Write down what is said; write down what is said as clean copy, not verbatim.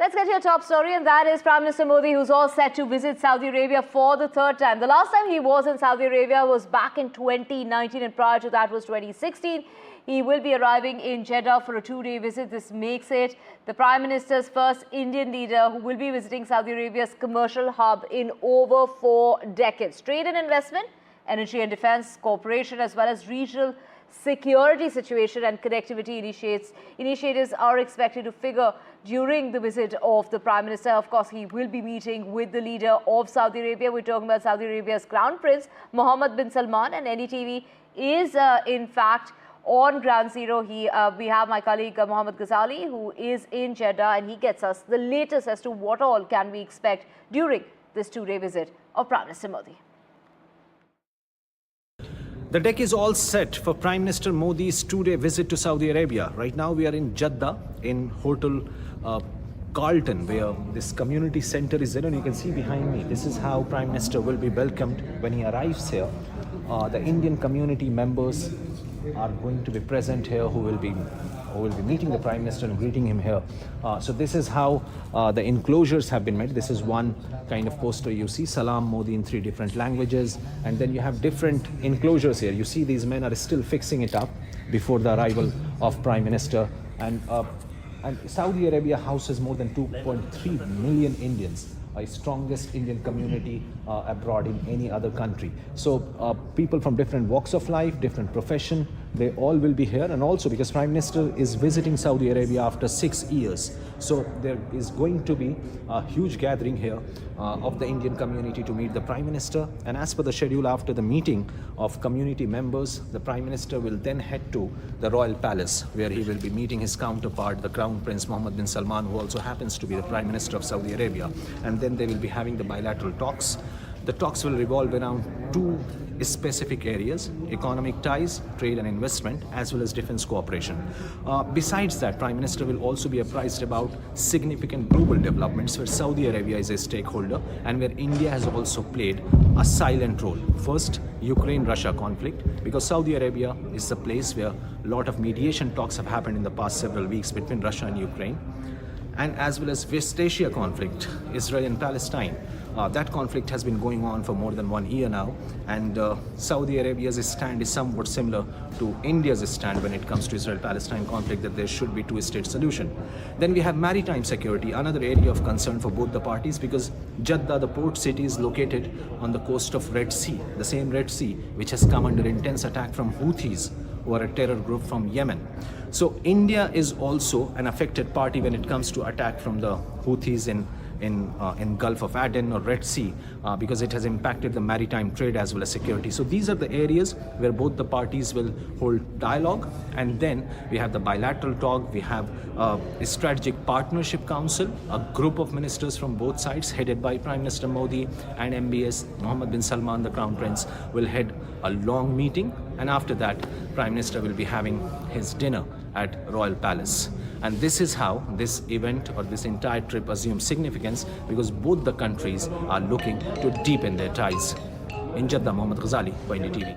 Let's get to your top story, and that is Prime Minister Modi, who's all set to visit Saudi Arabia for the third time. The last time he was in Saudi Arabia was back in 2019, and prior to that was 2016. He will be arriving in Jeddah for a two-day visit. This makes it the Prime Minister's first Indian leader who will be visiting Saudi Arabia's commercial hub in over 4 decades. Trade and investment, energy and defense, cooperation, as well as regional security situation and connectivity initiatives are expected to figure during the visit of the Prime Minister. Of course, he will be meeting with the leader of Saudi Arabia. We're talking about Saudi Arabia's Crown Prince, Mohammed bin Salman, and NDTV is in fact on ground zero. We have my colleague Mohammed Ghazali, who is in Jeddah, and he gets us the latest as to what all can we expect during this two-day visit of Prime Minister Modi. The deck is all set for Prime Minister Modi's two-day visit to Saudi Arabia. Right now we are in Jeddah in Hotel Carlton, where this community center is there, and you can see behind me, this is how Prime Minister will be welcomed when he arrives here. The Indian community members are going to be present here who will be meeting the Prime Minister and greeting him here. So this is how the enclosures have been made. This is one kind of poster you see, Salam Modi in 3 different languages, and then you have different enclosures here. You see these men are still fixing it up before the arrival of Prime Minister, and Saudi Arabia houses more than 2.3 million Indians, a strongest Indian community abroad in any other country. So people from different walks of life, different profession, they all will be here. And also because Prime Minister is visiting Saudi Arabia after 6 years, so there is going to be a huge gathering here of the Indian community to meet the Prime Minister. And as per the schedule, after the meeting of community members, the Prime Minister will then head to the Royal Palace, where he will be meeting his counterpart, the Crown Prince Mohammed bin Salman, who also happens to be the Prime Minister of Saudi Arabia. And then they will be having the bilateral talks. The talks will revolve around 2 specific areas: economic ties, trade and investment, as well as defense cooperation. Besides that, Prime Minister will also be apprised about significant global developments where Saudi Arabia is a stakeholder and where India has also played a silent role. First, Ukraine-Russia conflict, because Saudi Arabia is the place where a lot of mediation talks have happened in the past several weeks between Russia and Ukraine. And as well as West Asia conflict, Israel and Palestine. That conflict has been going on for more than 1 year now, and Saudi Arabia's stand is somewhat similar to India's stand when it comes to Israel-Palestine conflict, that there should be 2-state solution. Then we have maritime security, another area of concern for both the parties, because Jeddah, the port city, is located on the coast of Red Sea, the same Red Sea which has come under intense attack from Houthis, who are a terror group from Yemen. So India is also an affected party when it comes to attack from the Houthis in Gulf of Aden or Red Sea, because it has impacted the maritime trade as well as security. So these are the areas where both the parties will hold dialogue. And then we have the bilateral talk. We have a strategic partnership council, a group of ministers from both sides headed by Prime Minister Modi, and MBS Mohammed bin Salman, the Crown Prince, will head a long meeting. And after that, Prime Minister will be having his dinner at Royal Palace. And this is how this event or this entire trip assumes significance, because both the countries are looking to deepen their ties. In Jeddah, Mohammed Ghazali for NDTV.